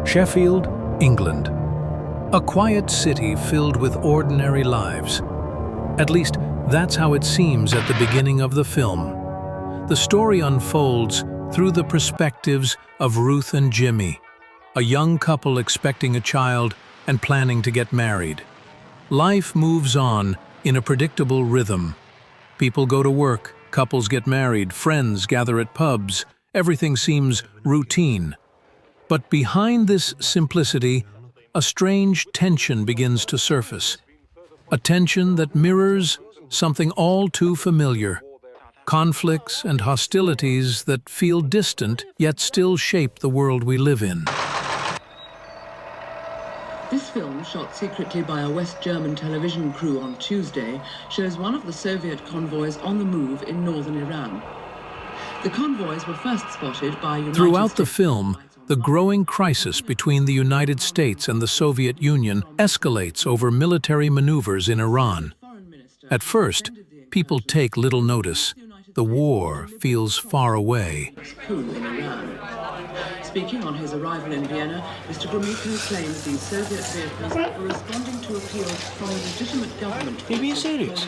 Sheffield, England. A quiet city filled with ordinary lives. At least, that's how it seems at the beginning of the film. The story unfolds through the perspectives of Ruth and Jimmy, a young couple expecting a child and planning to get married. Life moves on in a predictable rhythm. People go to work, couples get married, friends gather at pubs. Everything seems routine. But behind this simplicity, a strange tension begins to surface. A tension that mirrors something all too familiar. Conflicts and hostilities that feel distant yet still shape the world we live in. This film, shot secretly by a West German television crew on Tuesday, shows one of the Soviet convoys on the move in northern Iran. The convoys were first spotted by United Throughout the States film, the growing crisis between the United States and the Soviet Union escalates over military maneuvers in Iran. At first, people take little notice. The war feels far away. Speaking on his arrival in Vienna, Mr. Gromyko claims these Soviet vehicles were responding to appeals from legitimate government. Are you being serious?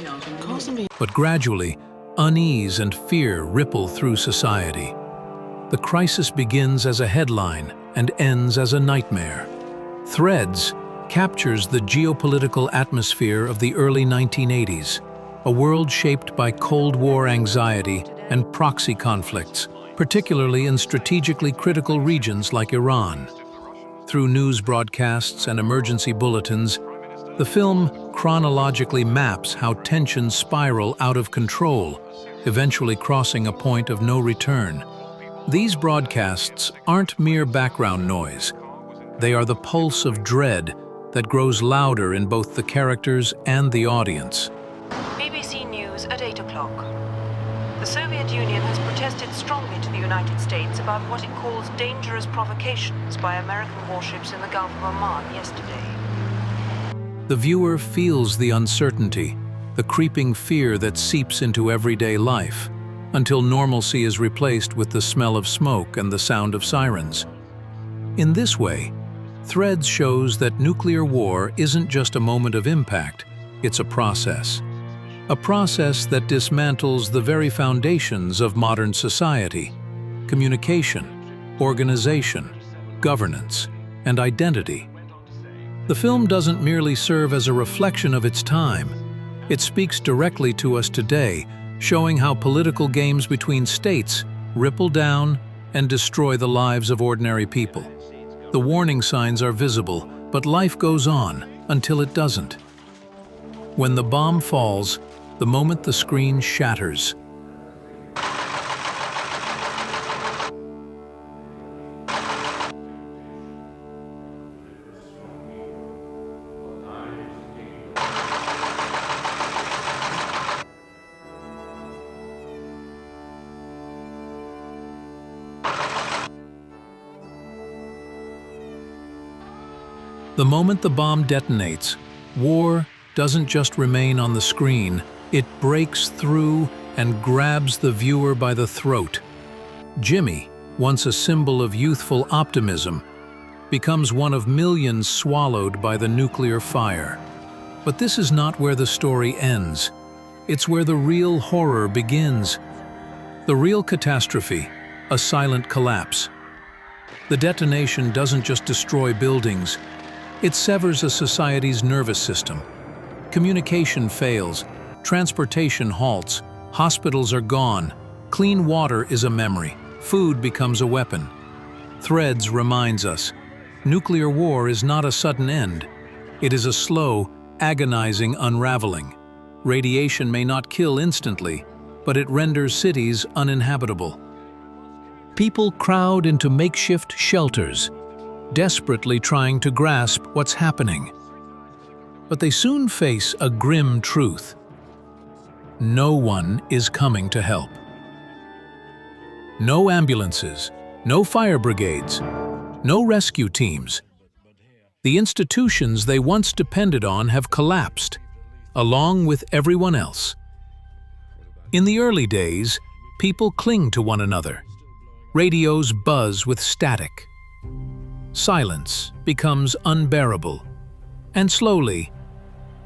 But gradually, unease and fear ripple through society. The crisis begins as a headline and ends as a nightmare. Threads captures the geopolitical atmosphere of the early 1980s, a world shaped by Cold War anxiety and proxy conflicts, particularly in strategically critical regions like Iran. Through news broadcasts and emergency bulletins, the film chronologically maps how tensions spiral out of control, eventually crossing a point of no return. These broadcasts aren't mere background noise. They are the pulse of dread that grows louder in both the characters and the audience. BBC News at 8 o'clock. The Soviet Union has protested strongly to the United States about what it calls dangerous provocations by American warships in the Gulf of Oman yesterday. The viewer feels the uncertainty, the creeping fear that seeps into everyday life, until normalcy is replaced with the smell of smoke and the sound of sirens. In this way, Threads shows that nuclear war isn't just a moment of impact, it's a process. A process that dismantles the very foundations of modern society: communication, organization, governance, and identity. The film doesn't merely serve as a reflection of its time. It speaks directly to us today, showing how political games between states ripple down and destroy the lives of ordinary people. The warning signs are visible, but life goes on until it doesn't. When the bomb falls, the moment the screen shatters, the moment the bomb detonates, war doesn't just remain on the screen, it breaks through and grabs the viewer by the throat. Jimmy, once a symbol of youthful optimism, becomes one of millions swallowed by the nuclear fire. But this is not where the story ends. It's where the real horror begins. The real catastrophe, a silent collapse. The detonation doesn't just destroy buildings, it severs a society's nervous system. Communication fails, transportation halts, hospitals are gone, clean water is a memory, food becomes a weapon. Threads reminds us, nuclear war is not a sudden end. It is a slow, agonizing unraveling. Radiation may not kill instantly, but it renders cities uninhabitable. People crowd into makeshift shelters, desperately trying to grasp what's happening. But they soon face a grim truth. No one is coming to help. No ambulances, no fire brigades, no rescue teams. The institutions they once depended on have collapsed, along with everyone else. In the early days, people cling to one another. Radios buzz with static. silence becomes unbearable. And slowly,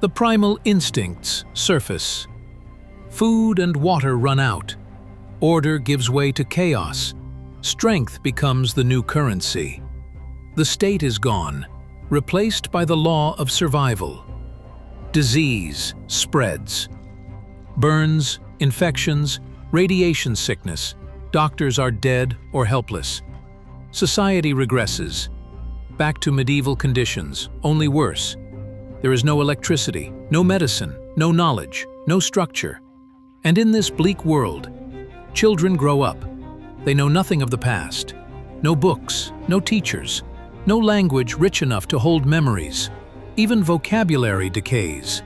the primal instincts surface. Food and water run out. Order gives way to chaos. Strength becomes the new currency. The state is gone, replaced by the law of survival. Disease spreads. Burns, infections, radiation sickness. Doctors are dead or helpless. Society regresses. Back to medieval conditions, only worse. There is no electricity, no medicine, no knowledge, no structure. And in this bleak world, children grow up. They know nothing of the past. No books, no teachers, no language rich enough to hold memories. Even vocabulary decays.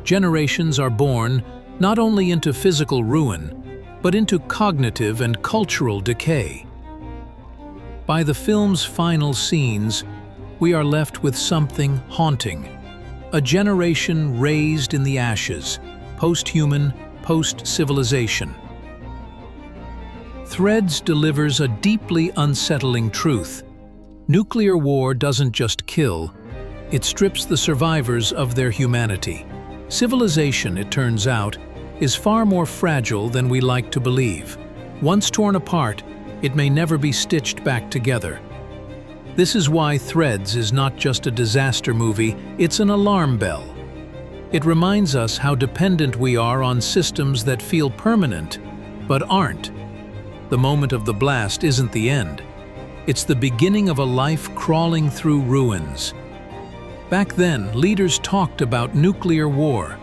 Generations are born not only into physical ruin, but into cognitive and cultural decay. By the film's final scenes, we are left with something haunting. A generation raised in the ashes, post-human, post-civilization. Threads delivers a deeply unsettling truth. Nuclear war doesn't just kill, it strips the survivors of their humanity. Civilization, it turns out, is far more fragile than we like to believe. Once torn apart, it may never be stitched back together. This is why Threads is not just a disaster movie, it's an alarm bell. It reminds us how dependent we are on systems that feel permanent, but aren't. The moment of the blast isn't the end. It's the beginning of a life crawling through ruins. Back then, leaders talked about nuclear war,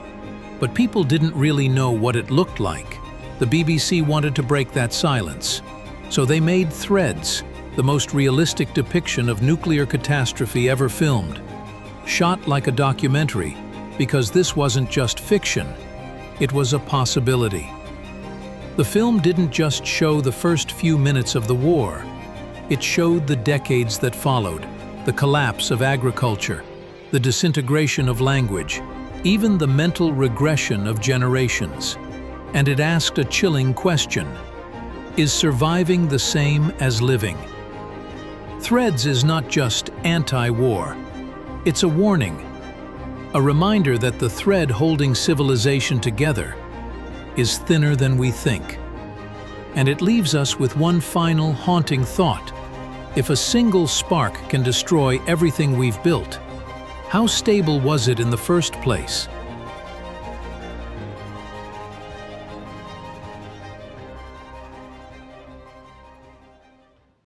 but people didn't really know what it looked like. The BBC wanted to break that silence. So they made Threads, the most realistic depiction of nuclear catastrophe ever filmed. Shot like a documentary, because this wasn't just fiction, it was a possibility. The film didn't just show the first few minutes of the war. It showed the decades that followed, the collapse of agriculture, the disintegration of language, even the mental regression of generations. And it asked a chilling question. Is surviving the same as living? Threads is not just anti-war. It's a warning, a reminder that the thread holding civilization together is thinner than we think. And it leaves us with one final haunting thought. If a single spark can destroy everything we've built, how stable was it in the first place?